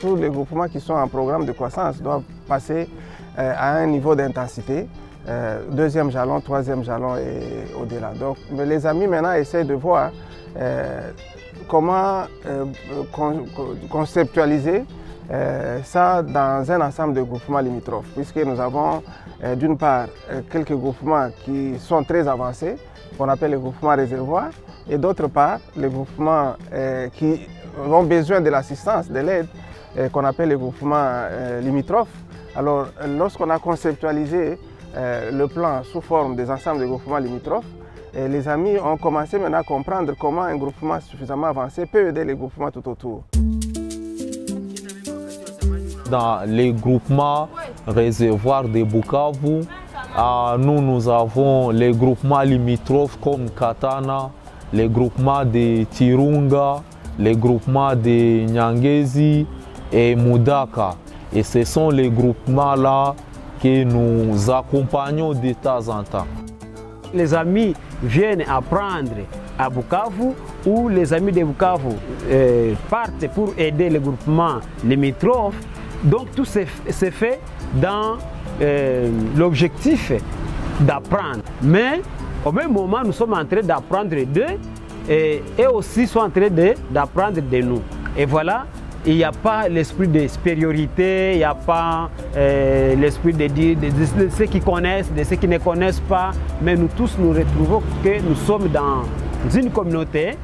tous les groupements qui sont en programme de croissance doivent passer à un niveau d'intensité, deuxième jalon, troisième jalon et au-delà. Donc les amis maintenant essaient de voir comment conceptualiser ça dans un ensemble de groupements limitrophes, puisque nous avons d'une part quelques groupements qui sont très avancés, qu'on appelle les groupements réservoirs, et d'autre part les groupements qui ont besoin de l'assistance, de l'aide, qu'on appelle les groupements limitrophes. Alors lorsqu'on a conceptualisé le plan sous forme des ensembles de groupements limitrophes, les amis ont commencé maintenant à comprendre comment un groupement suffisamment avancé peut aider les groupements tout autour. Dans les groupements réservoirs de Bukavu, nous avons les groupements limitrophes comme Katana, les groupements de Tirunga, les groupements de Nyangezi et Mudaka. Et ce sont les groupements-là que nous accompagnons de temps en temps. Les amis viennent apprendre à Bukavu ou les amis de Bukavu partent pour aider les groupements limitrophes. Donc tout se fait dans l'objectif d'apprendre. Mais au même moment, nous sommes en train d'apprendre d'eux et aussi sont en train d'apprendre de nous. Et voilà, il n'y a pas l'esprit de supériorité, il n'y a pas l'esprit de dire de ceux qui connaissent, de ceux qui ne connaissent pas. Mais nous tous nous retrouvons que nous sommes dans une communauté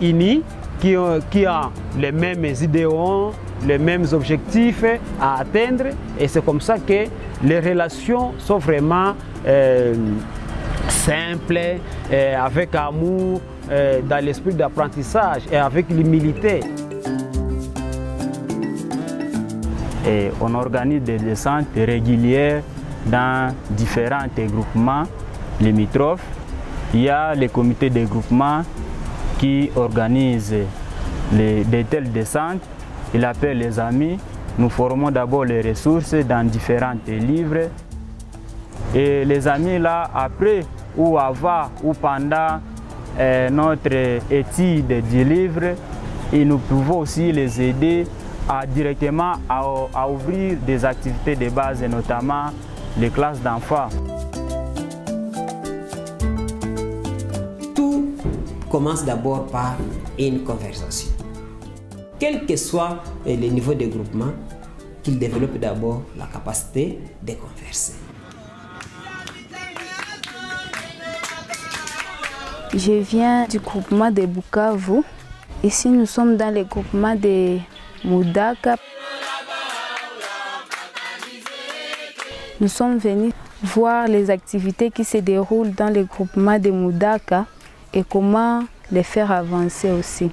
unie qui a les mêmes idéaux, les mêmes objectifs à atteindre. Et c'est comme ça que les relations sont vraiment simples, avec amour, dans l'esprit d'apprentissage et avec l'humilité. Et on organise des descentes régulières dans différents groupements limitrophes. Il y a les comités de groupement qui organisent de telles descentes. Ils appellent les amis. Nous formons d'abord les ressources dans différents livres. Et les amis là, après ou avant ou pendant notre étude du livre, et nous pouvons aussi les aider directement à ouvrir des activités de base, et notamment les classes d'enfants. Tout commence d'abord par une conversation. Quel que soit le niveau de groupement, qu'ils développent d'abord la capacité de converser. Je viens du groupement de Bukavu. Ici, nous sommes dans le groupement de Mudaka. Nous sommes venus voir les activités qui se déroulent dans le groupement de Mudaka et comment les faire avancer aussi.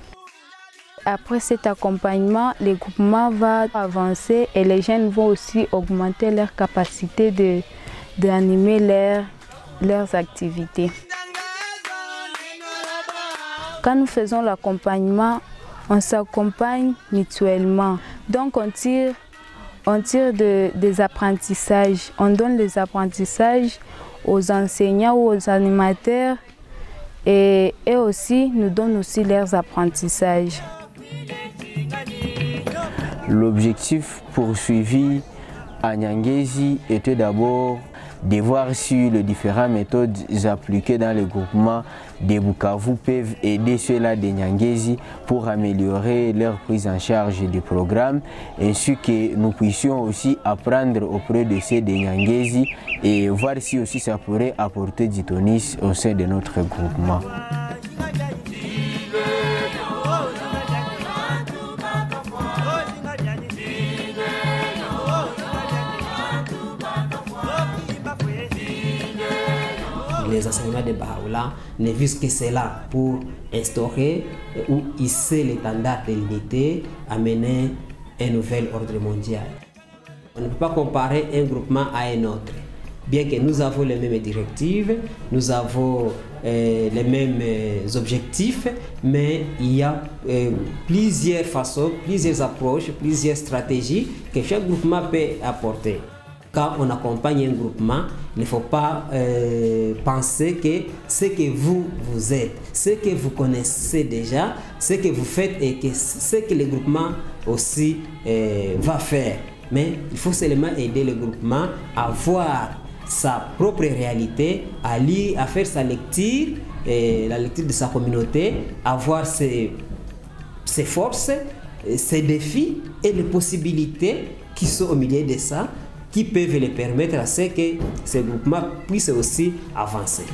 Après cet accompagnement, le groupement va avancer et les jeunes vont aussi augmenter leur capacité d'animer leurs activités. Quand nous faisons l'accompagnement, on s'accompagne mutuellement. Donc on tire des apprentissages. On donne les apprentissages aux enseignants ou aux animateurs et aussi nous donnent aussi leurs apprentissages. L'objectif poursuivi à Nyangezi était d'abord de voir si les différentes méthodes appliquées dans le groupement de Bukavu peuvent aider ceux-là de Nyangezi pour améliorer leur prise en charge du programme, ainsi que nous puissions aussi apprendre auprès de ceux de Nyangezi et voir si aussi ça pourrait apporter du tonus au sein de notre groupement. Les enseignements de Bahá'u'lláh ne visent que cela pour instaurer ou hisser l'étendard de l'unité, amener un nouvel ordre mondial. On ne peut pas comparer un groupement à un autre. Bien que nous avons les mêmes directives, nous avons les mêmes objectifs, mais il y a plusieurs façons, plusieurs approches, plusieurs stratégies que chaque groupement peut apporter. quand on accompagne un groupement, il ne faut pas penser que ce que vous êtes, ce que vous connaissez déjà, ce que vous faites et que ce que le groupement aussi va faire. Mais il faut seulement aider le groupement à voir sa propre réalité, à lire, à faire sa lecture, la lecture de sa communauté, à voir ses forces, ses défis et les possibilités qui sont au milieu de ça, qui peuvent les permettre à ce que ces groupements puissent aussi avancer.